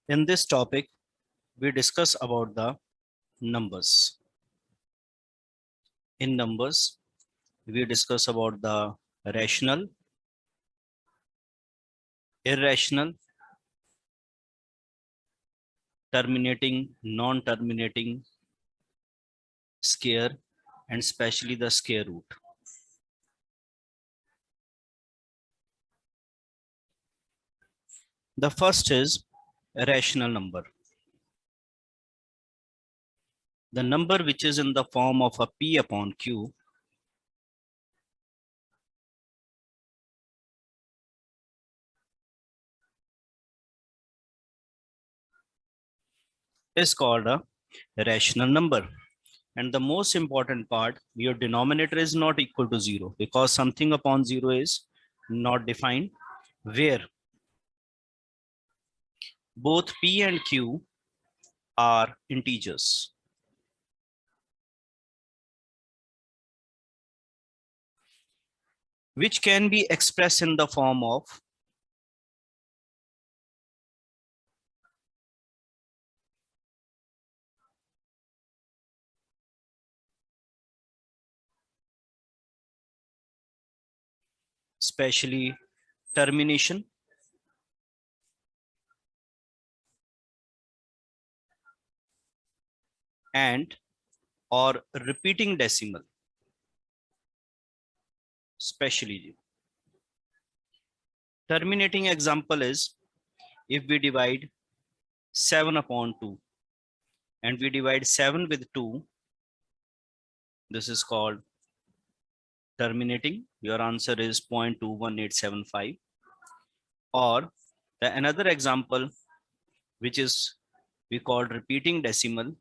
In this topic, we discuss about the numbers. In numbers, we discuss about the rational, irrational, terminating, non-terminating, square, and especially the square root. The first is a rational number. The number which is in the form of a P upon Q is called a rational number. And the most important part, your denominator is not equal to 0 because something upon 0 is not defined, where both P and Q are integers. Which can be expressed in the form of especially termination and or repeating decimal, especially terminating example is if we divide 7 upon 2 and we divide 7 with 2, this is called terminating. Your answer is 0.21875. Or another example, which is we called repeating decimal,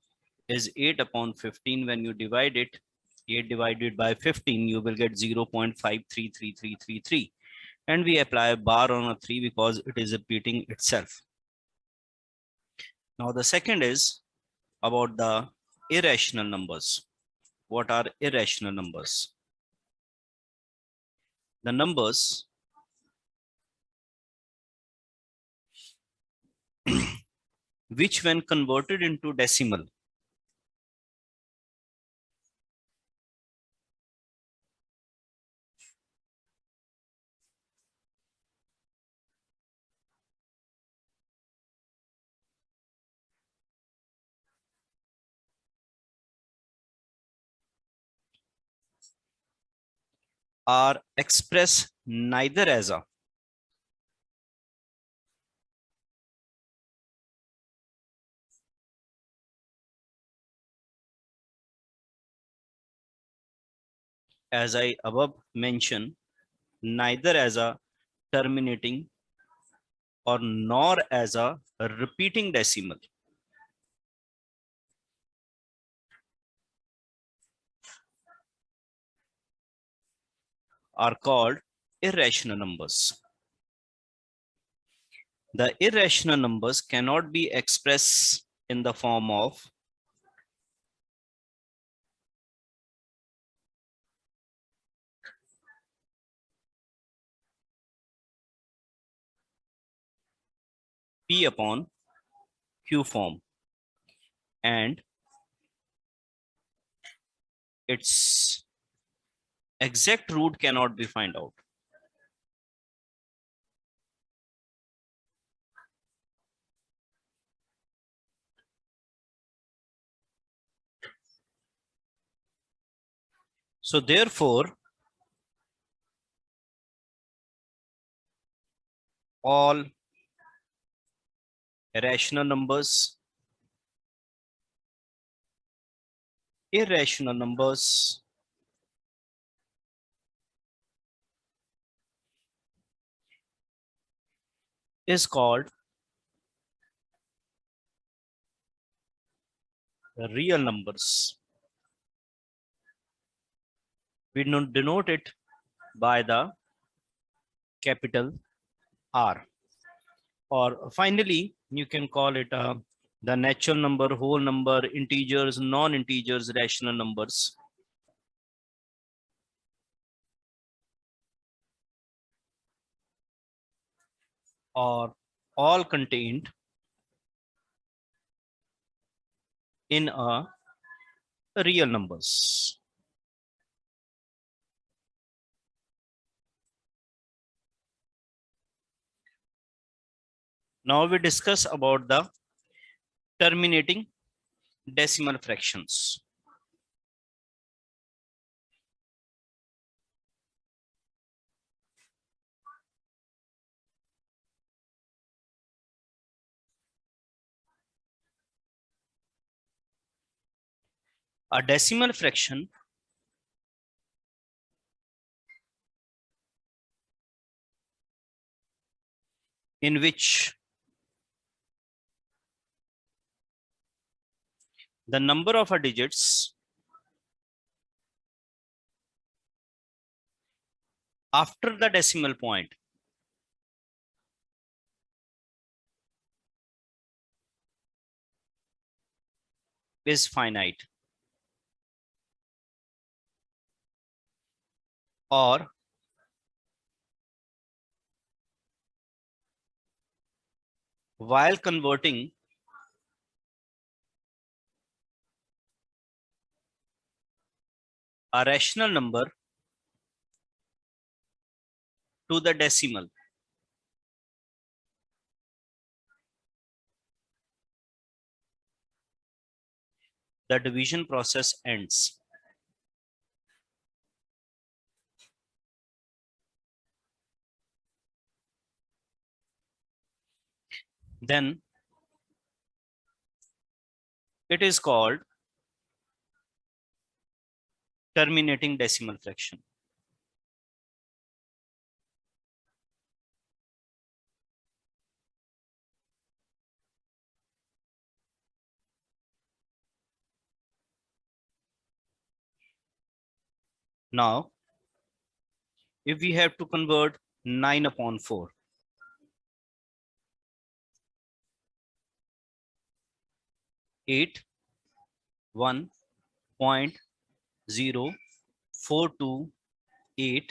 is 8 upon 15. When you divide it, 8 divided by 15, you will get 0.533333. And we apply a bar on a 3 because it is repeating itself. Now the second is about the irrational numbers. What are irrational numbers? The numbers which when converted into decimal are expressed neither as I above mentioned, neither as a terminating or nor as a repeating decimal, are called irrational numbers. The irrational numbers cannot be expressed in the form of P upon Q form, and its exact root cannot be found out. So therefore, all rational numbers, irrational numbers is called real numbers. We denote it by the capital R. Or finally, you can call it the natural number, whole number, integers, non-integers, rational numbers. Or all contained in a real numbers. Now we discuss about the terminating decimal fractions. A decimal fraction in which the number of digits after the decimal point is finite, or while converting a rational number to the decimal, the division process ends. Then it is called terminating decimal fraction. Now, if we have to convert 9 upon 4, 8, 1.0428,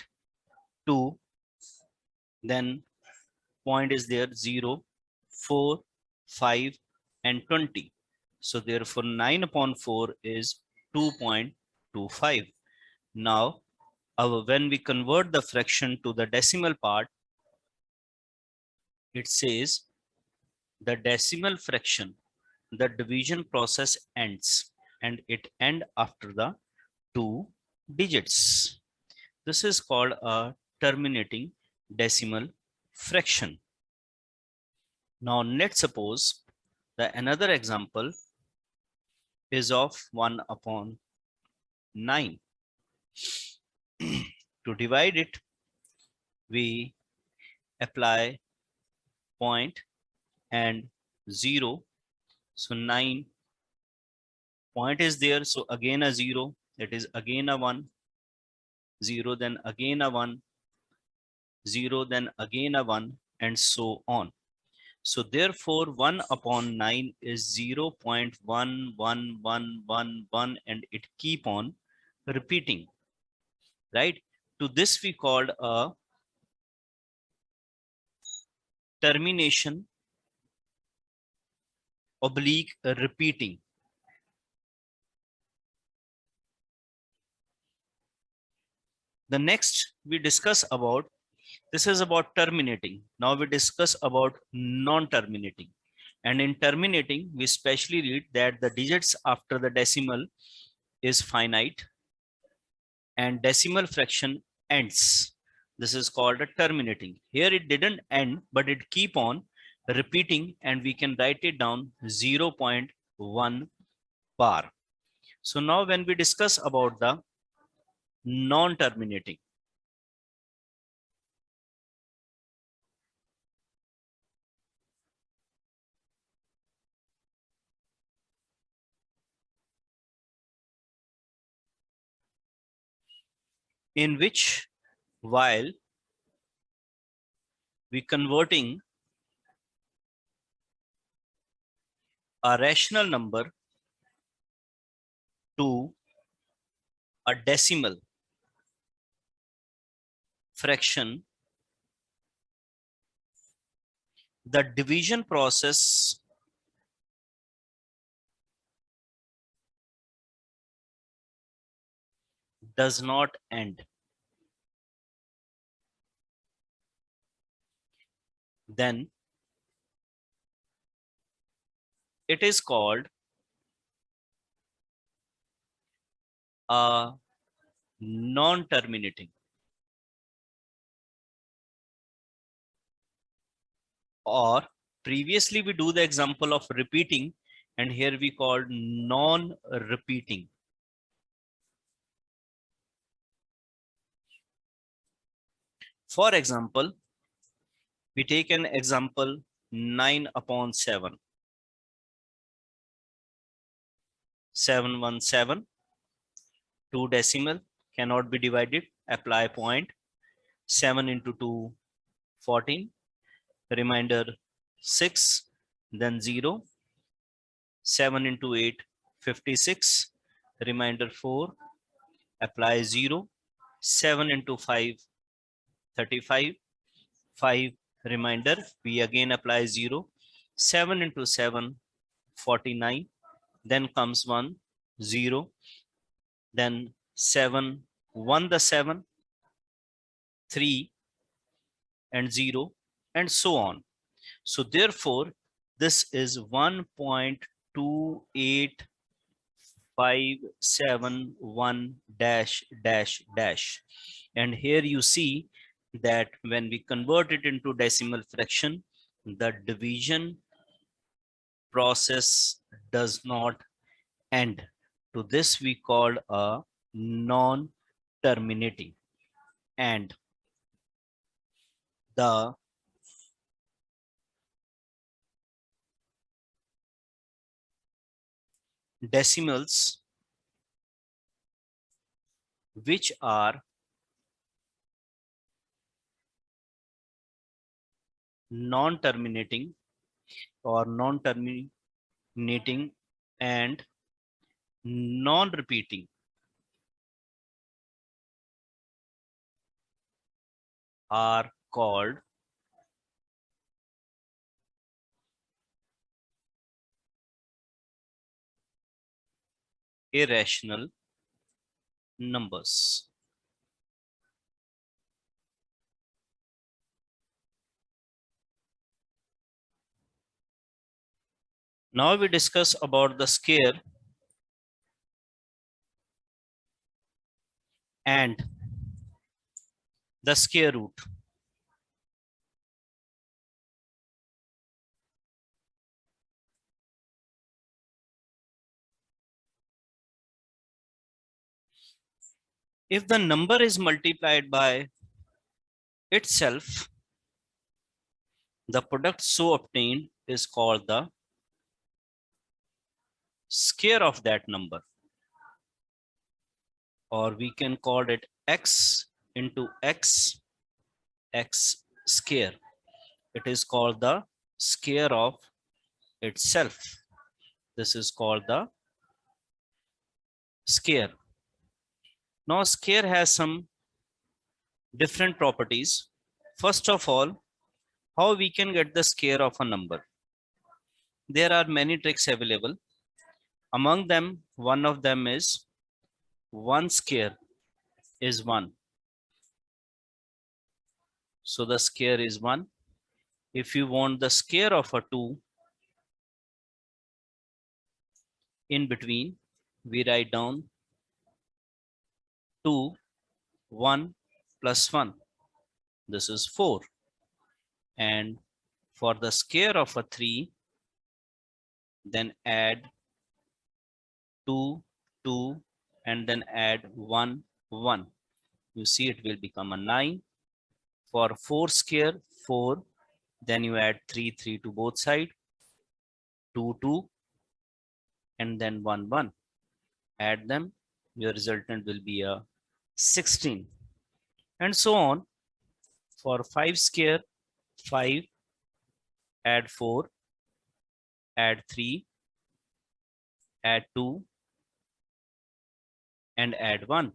then point is there 0, 4, 5, and 20. So therefore 9 upon 4 is 2.25. Now, when we convert the fraction to the decimal part, it says the decimal fraction, the division process ends, and it ends after the 2 digits. This is called a terminating decimal fraction. Now let's suppose the another example is of 1 upon 9. To divide it, we apply point and 0. So 9 point is there. So again a 0, that is again a 1, 0, then again a 1, 0, then again a 1, and so on. So therefore 1 upon 9 is 0.1111, and it keep on repeating, right? To this we called a termination oblique repeating. The next we discuss about, this is about terminating. Now we discuss about non-terminating. And in terminating, we specially read that the digits after the decimal is finite and decimal fraction ends. This is called a terminating. Here it didn't end, but it keep on repeating, and we can write it down 0.1 bar. So now when we discuss about the non-terminating, in which while we converting a rational number to a decimal fraction, the division process does not end, then it is called a non-terminating. Or previously we do the example of repeating, and here we called non-repeating. For example, we take an example 9/7. 717, 2 decimal, cannot be divided, apply point. 7 into 2, 14, remainder 6, then 0. 7 into 8, 56, remainder 4, apply 0. 7 into 5, 35, 5, remainder, we again apply 0. 7 into 7, 49, then comes 1, 0, then 7, 1 the 7, 3 and 0, and so on. So therefore, this is 1.28571 dash dash dash. And here you see that when we convert it into decimal fraction, the division process does not end. To this we call a non-terminating. And the decimals which are non-terminating or non-terminating and non-repeating are called irrational numbers. Now we discuss about the square and the square root. If the number is multiplied by itself, the product so obtained is called the square of that number, or we can call it x into x square. It is called the square of itself. This is called the square. Now square has some different properties. First of all, how we can get the square of a number? There are many tricks available. Among them, one of them is 1 square is 1. So the square is 1. If you want the square of a 2, in between, we write down 2, 1 plus 1. This is 4. And for the square of a 3, then add 2, 2, and then add 1, 1. You see it will become a 9. For 4 square, 4, then you add 3, 3 to both sides, 2, 2, and then 1, 1. Add them, your resultant will be a 16. And so on. For 5 square, 5, add 4, add 3, add 2, and add 1.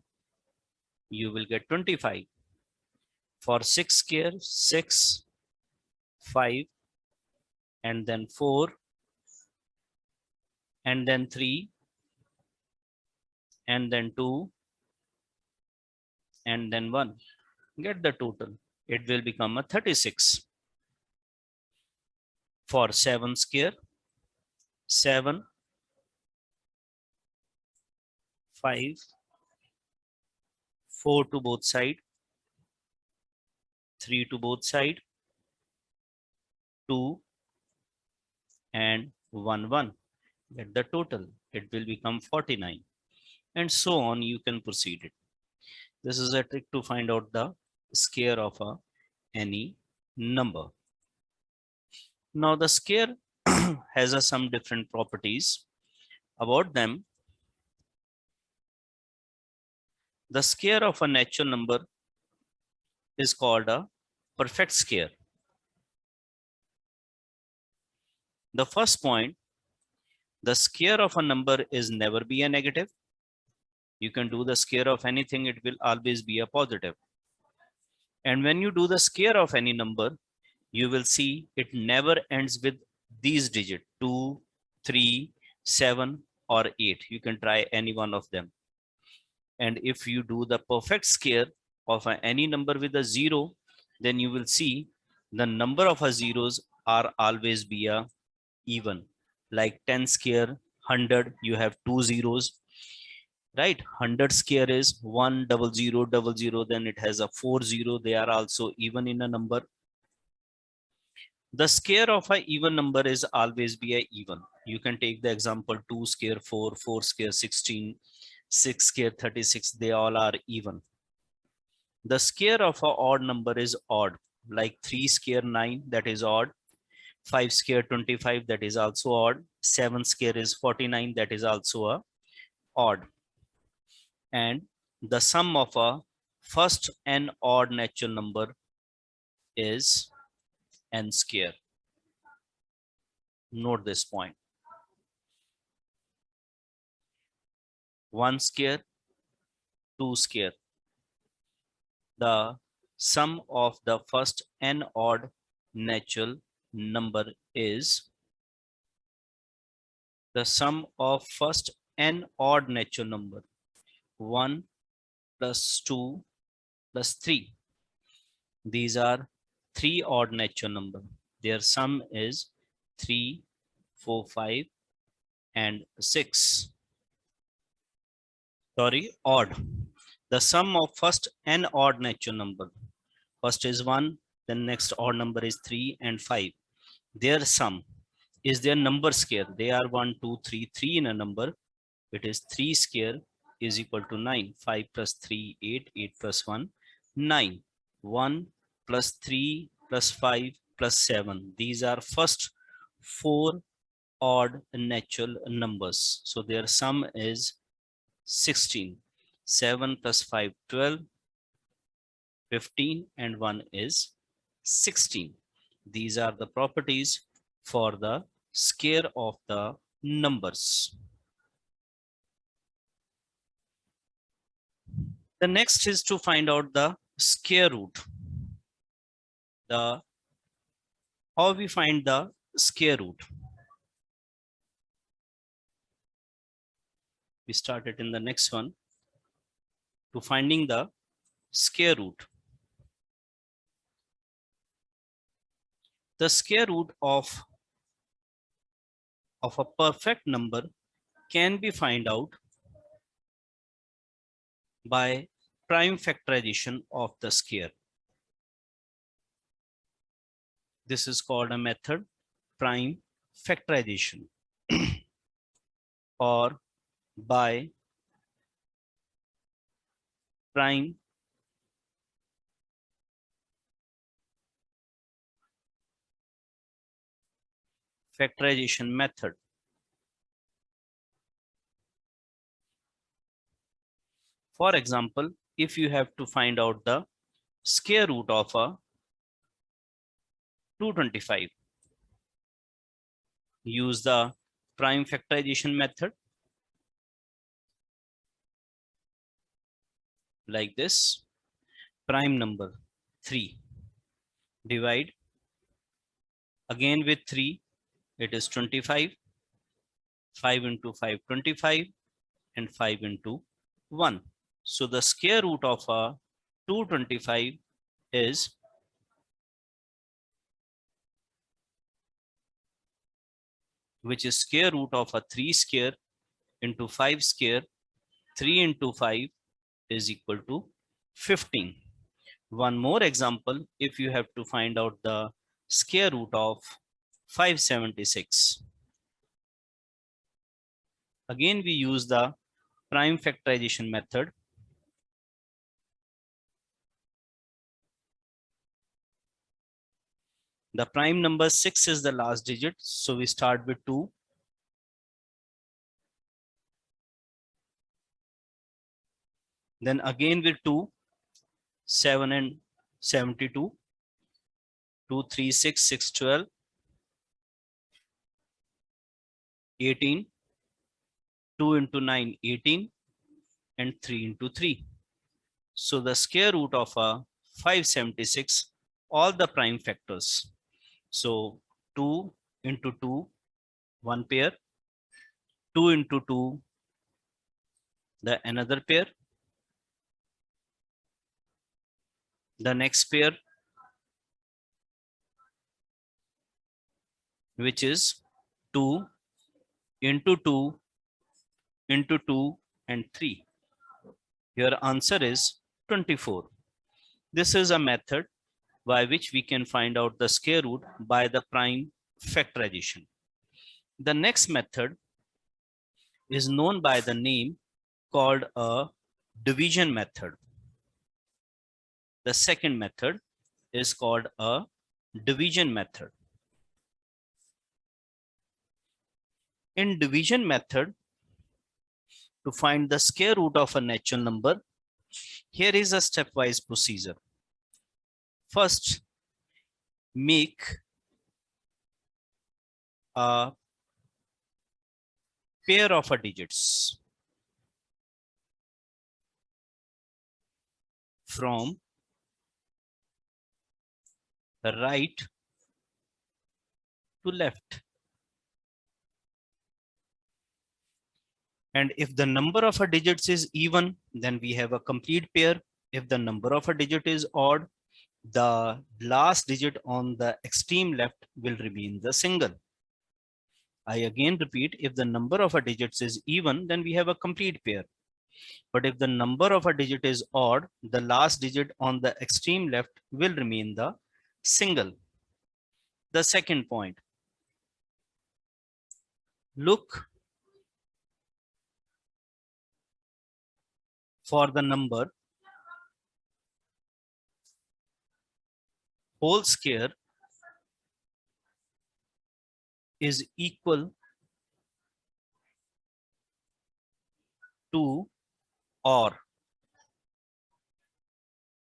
You will get 25. For 6 square, 6, 5, and then 4, and then 3, and then 2, and then 1. Get the total. It will become a 36. For 7 square, 7, 5, 4 to both side, 3 to both side, 2 and 1, 1. Get the total. It will become 49. And so on, you can proceed it. This is a trick to find out the square of any number. Now the square has some different properties. About them, the square of a natural number is called a perfect square. The first point, the square of a number is never be a negative. You can do the square of anything, it will always be a positive. And when you do the square of any number, you will see it never ends with these digits 2, 3, 7 or 8. You can try any one of them. And if you do the perfect square of any number with a 0, then you will see the number of zeros are always be a even. Like 10 square, 100, you have 2 zeros, right? 100 square is 10000, then it has a 40. They are also even in a number. The square of an even number is always be a even. You can take the example 2 square 4, 4 square 16, 6 square 36. They all are even. The square of an odd number is odd, like 3 square 9, that is odd. 5 square 25, that is also odd. 7 square is 49, that is also a odd. And the sum of a first n odd natural number is n square. Note this point. 1 square, 2 square. The sum of the first n odd natural number is the sum of first n odd natural number 1 plus 2 plus 3. These are 3 odd natural number. Their sum is 3, 4, 5 and 6. Sorry, odd. The sum of first n odd natural number. First is 1, then next odd number is 3 and 5. Their sum is their number square. They are 1, 2, 3, 3 in a number. It is 3 square is equal to 9. 5 plus 3, 8, 8 plus 1, 9. 1 plus 3 plus 5 plus 7. These are first 4 odd natural numbers. So their sum is 16. 7 plus 5, 12, 15 and 1 is 16. These are the properties for the square of the numbers. The next is to find out the square root. How we find the square root. We started in the next one to finding the square root. The square root of a perfect number can be found out by prime factorization of the square. This is called a method, prime factorization, or by prime factorization method. For example, if you have to find out the square root of a 225, use the prime factorization method like this. Prime number 3, divide again with 3, it is 25. 5 into 5, 25 and 5 into 1. So the square root of a 225 is which is square root of a 3 square into 5 square. 3 into 5 is equal to 15. One more example, if you have to find out the square root of 576. Again, we use the prime factorization method. The prime number 6 is the last digit, so we start with 2. Then again with 2, 7 and 72, 2, 3, 6, 6, 12, 18, 2 into 9, 18, and 3 into 3. So the square root of a 576, all the prime factors. So 2 into 2, one pair, 2 into 2, the another pair, the next pair, which is 2 into 2 into 2 and 3. Your answer is 24. This is a method by which we can find out the square root by the prime factorization. The next method is known by the name called a division method. The second method is called a division method. In division method, to find the square root of a natural number, here is a stepwise procedure. First, make a pair of digits from right to left. And if the number of digits is even, then we have a complete pair. If the number of a digit is odd, the last digit on the extreme left will remain the single. I again repeat, if the number of digits is even, then we have a complete pair. But if the number of a digit is odd, the last digit on the extreme left will remain the single. The second point, look for the number whole square is equal to or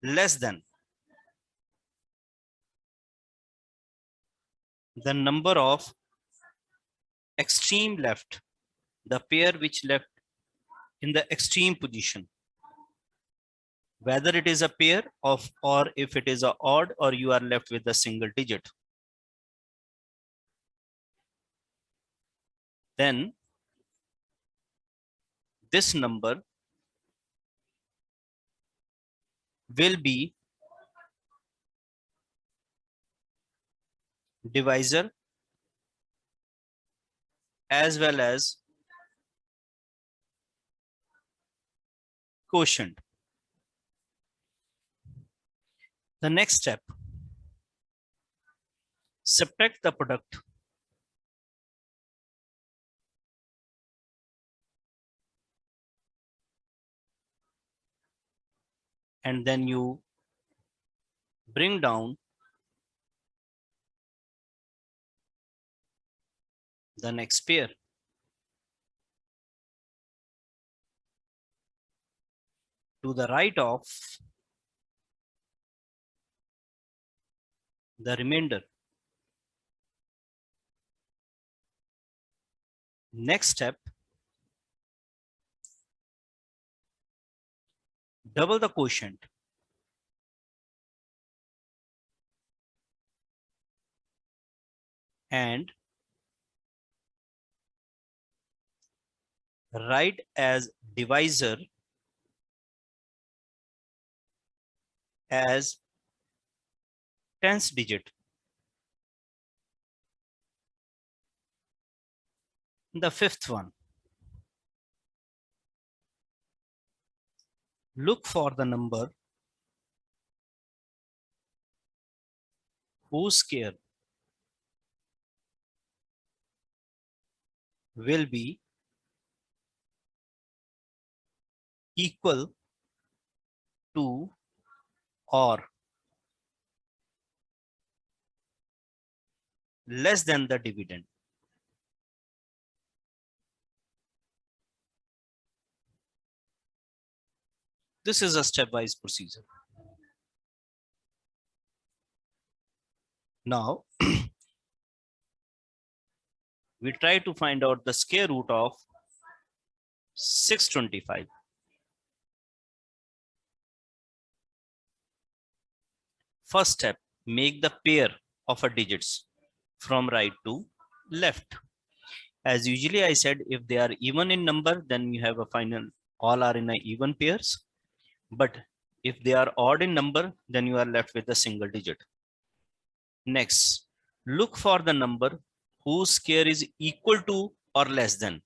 less than the number of extreme left, the pair which left in the extreme position, whether it is a pair of or if it is a odd or you are left with a single digit. Then this number will be divisor as well as quotient. The next step, subtract the product and then you bring down the next pair. To the right of the remainder. Next step, double the quotient and write as divisor as tens digit. The fifth one, look for the number whose square will be equal to or less than the dividend. This is a stepwise procedure. Now, we try to find out the square root of 625. First step, make the pair of a digits from right to left. As usually I said, if they are even in number, then you have a final, all are in a even pairs. But if they are odd in number, then you are left with a single digit. Next, look for the number whose square is equal to or less than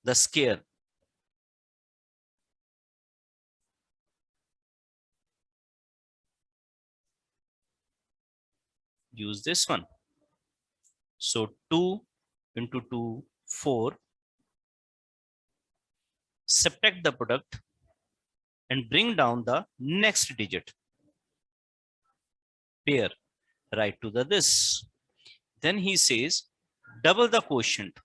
the square. Use this one. So 2 into 2, 4. Subtract the product and bring down the next digit. Pair, right to the this. Then he says, double the quotient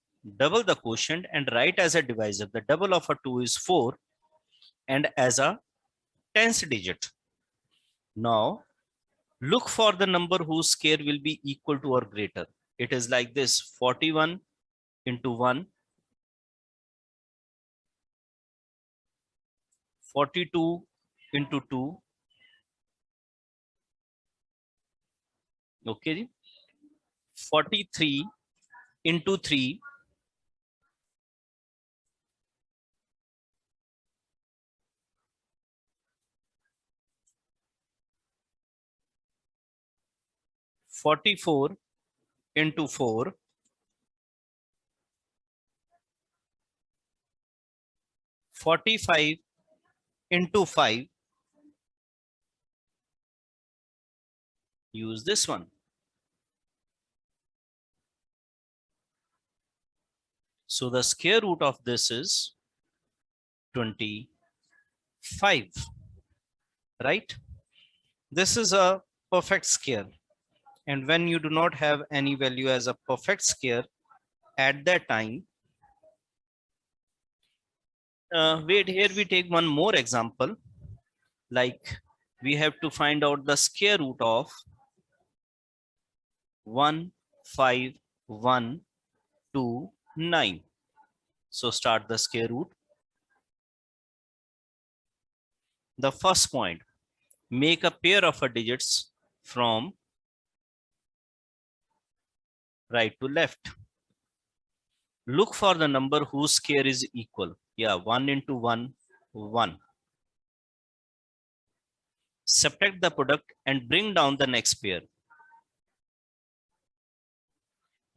and write as a divisor. The double of a 2 is 4 and as a tens digit. Now, look for the number whose square will be equal to or greater. It is like this, 41 into 1, 42 into 2, okay, 43 into 3, 44 into 4, 45 into 5. Use this one. So the square root of this is 25, right? This is a perfect square. And when you do not have any value as a perfect square, at that time, wait, here we take one more example. Like we have to find out the square root of 15129. So start the square root. The first point, make a pair of a digits from right to left. Look for the number whose square is equal. Yeah, 1 into 1, 1. Subtract the product and bring down the next pair.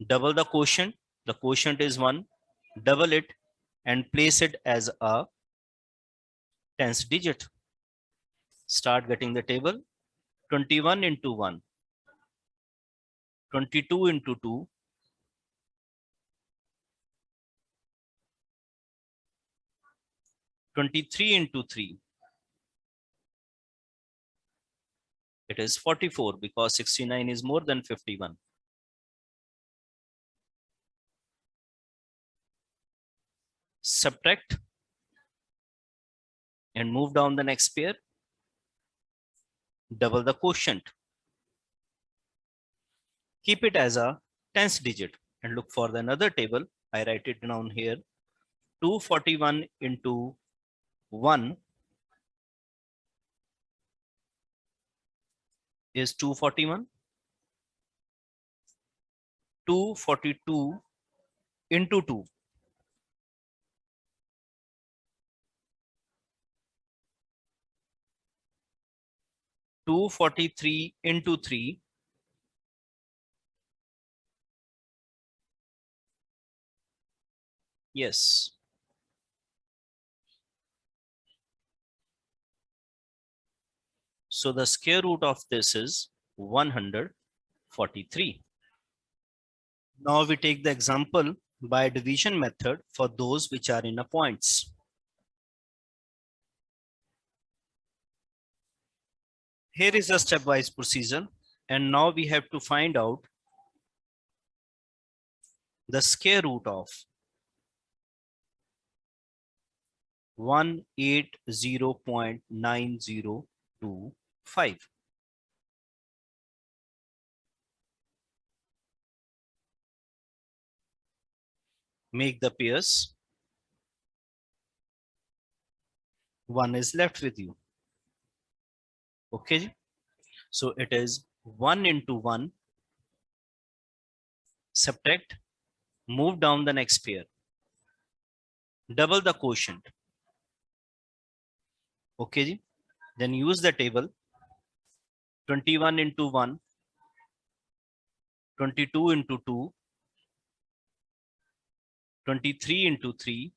Double the quotient. The quotient is 1. Double it and place it as a tens digit. Start getting the table. 21 into 1. 22 into 2. 23 into 3. It is 44 because 69 is more than 51. Subtract and move down the next pair. Double the quotient. Keep it as a tens digit and look for the another table. I write it down here. 241 into 1 is 241. 242 into 2. 243 into 3. Yes. So the square root of this is 143. Now we take the example by division method for those which are in a points. Here is a stepwise procedure, and now we have to find out the square root of 180.9025. Make the pairs. One is left with you. Okay. So it is 1 into 1. Subtract. Move down the next pair. Double the quotient. Okay. Then use the table. 21 into 1. 22 into 2. 23 into 3.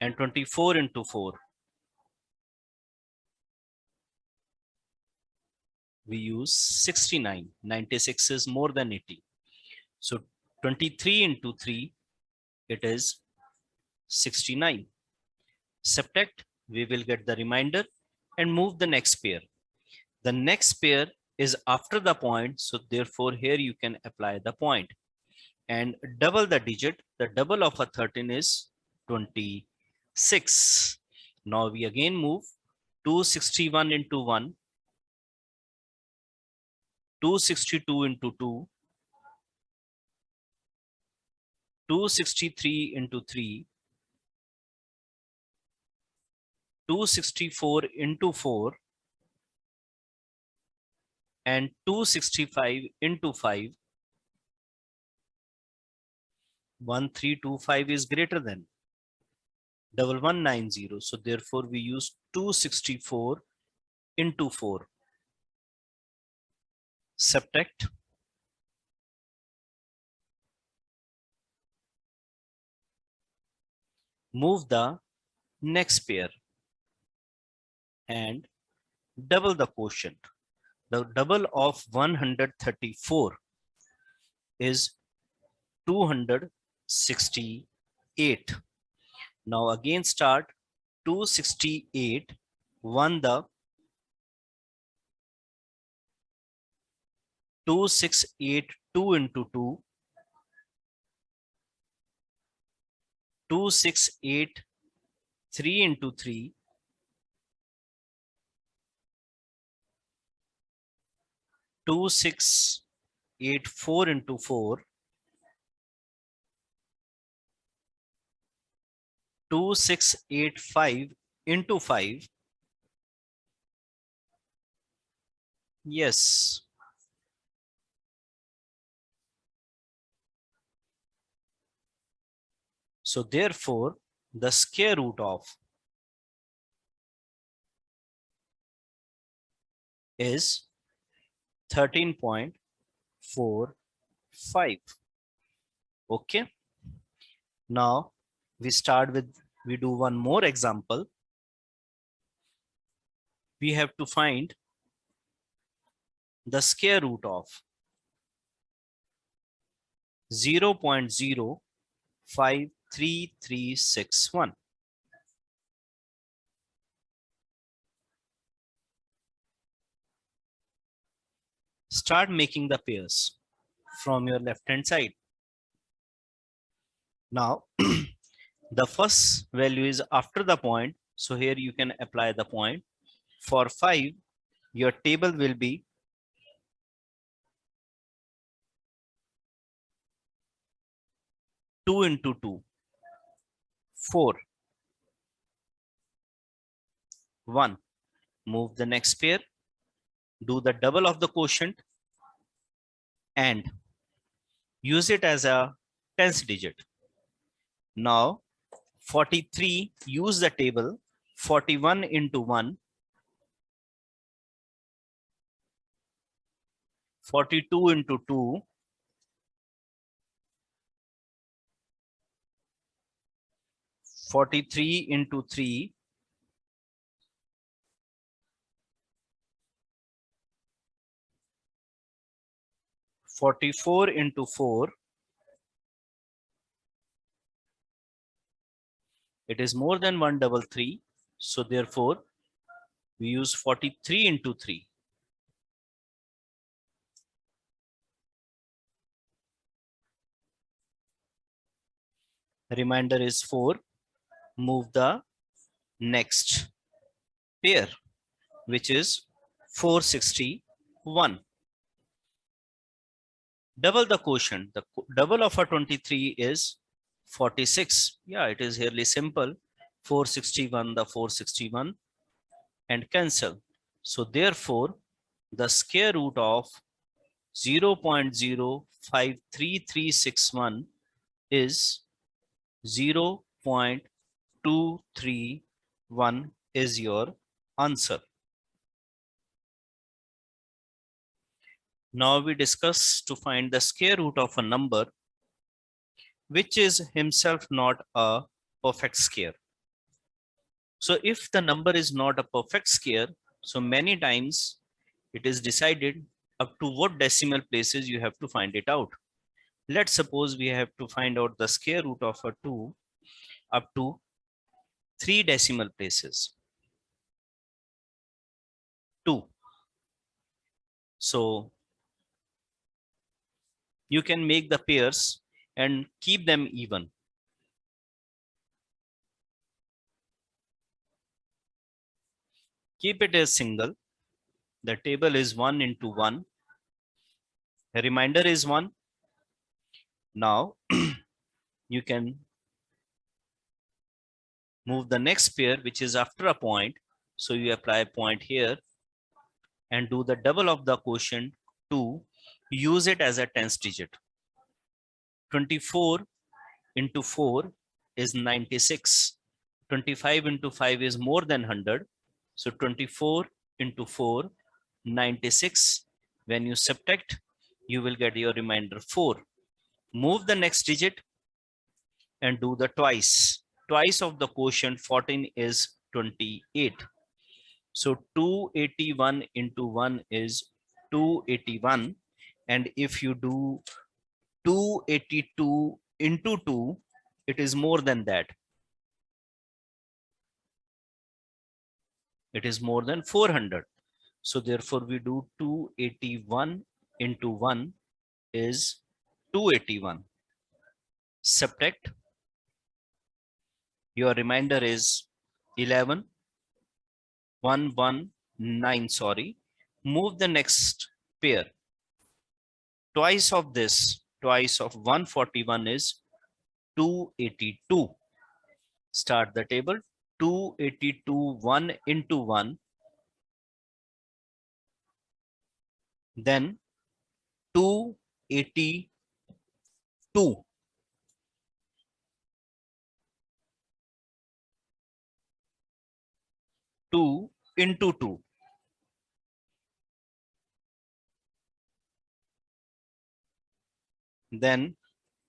And 24 into 4. We use 69. 96 is more than 80. So 23 into 3, it is 69. Subtract, we will get the remainder and move the next pair. The next pair is after the point, so therefore here you can apply the point. And double the digit, the double of a 13 is 26. Now we again move 261 into 1, 262 into 2, 263 into 3, 264 into 4, and 265 into 5. 1325 is greater than 1190. So therefore we use 264 into 4. Subtract. Move the next pair and double the quotient. The double of 134 is 268. Now again start 268, 1 the 2682 into 2, 2683 into 3, 2684 into 4, 2685 into 5. Yes. So therefore, the square root of is 13.45. Okay. Now we do one more example. We have to find the square root of 0.053361. Start making the pairs from your left hand side. Now the first value is after the point, so here you can apply the point. For 5, your table will be 2 into 2, 4, 1. Move the next pair, do the double of the quotient and use it as a tens digit. Now 43, use the table. 41 into 1, 42 into 2, 43 into 3, 44 into 4. It is more than 133. So therefore, we use 43 into 3. Remainder is 4. Move the next pair, which is 461. Double the quotient. The double of a 23 is 46. Yeah, it is really simple. 461, the 461 and cancel. So therefore, the square root of 0.053361 is 0.231 is your answer. Now we discuss to find the square root of a number which is himself not a perfect square. So if the number is not a perfect square, so many times it is decided up to what decimal places you have to find it out. Let's suppose we have to find out the square root of a 2 up to 3 decimal places. 2. So you can make the pairs and keep them even. Keep it as single. The table is 1 into 1. The remainder is 1. Now you can move the next pair, which is after a point. So you apply a point here and do the double of the quotient 2. Use it as a tens digit. 24 into 4 is 96. 25 into 5 is more than 100. So 24 into 4, 96. When you subtract, you will get your remainder 4. Move the next digit and do the twice. Twice of the quotient 14 is 28. So 281 into 1 is 281. And if you do 282 into 2, it is more than that. It is more than 400. So therefore we do 281 into 1 is 281. Subtract. Your remainder is 11. 119, sorry. Move the next pair. Twice of this, twice of 141 is 282. Start the table. 282, 1 into 1. Then 282. 2 into 2. Then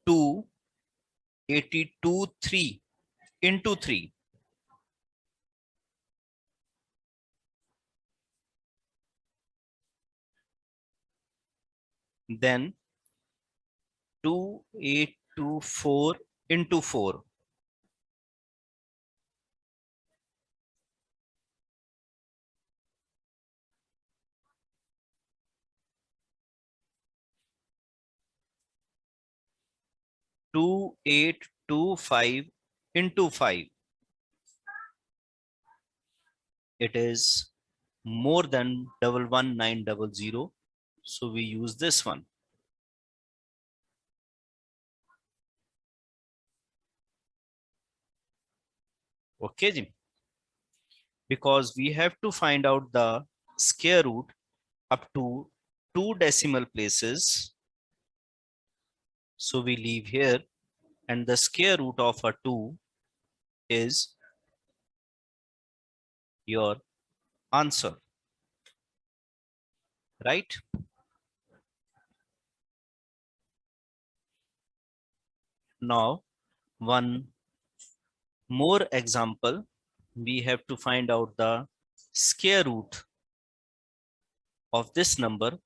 282, 3 into 3. Then 2824 into 4. Two, 825 into 5. It is more than 11900. So we use this one. Okay, Jim. Because we have to find out the square root up to 2 decimal places. So we leave here and the square root of a 2 is your answer, right? Now, one more example, we have to find out the square root of this number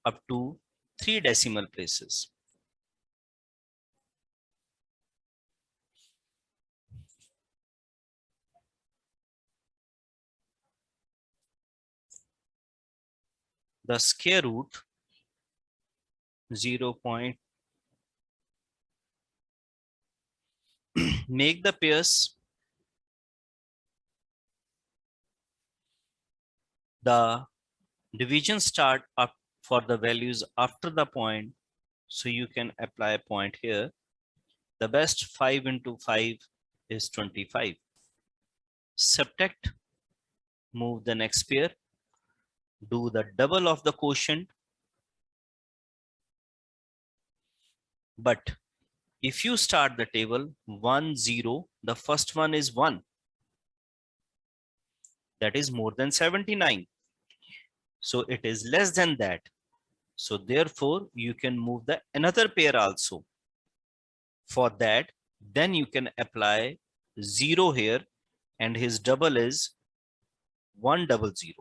up to 3 decimal places. The square root 0. Make the pairs. The division start up for the values after the point, so you can apply a point here. The best 5 into 5 is 25. Subtract, move the next pair, do the double of the quotient. But if you start the table 1 0, the first one is 1, that is more than 79, so it is less than that. So therefore you can move the another pair also. For that, then you can apply 0 here, and his double is 100.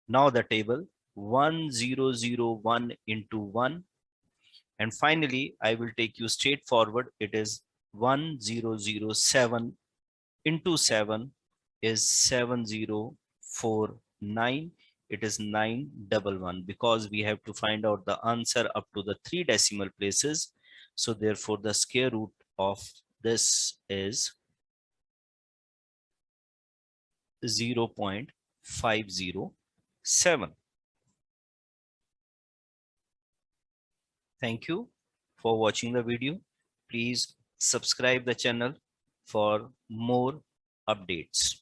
Now the table 1001 into 1, and finally I will take you straight forward. It is 1007 into 7 is 7049. It is 911, because we have to find out the answer up to the 3 decimal places. So therefore the square root of this is 0.507. Thank you for watching the video. Please subscribe the channel for more updates.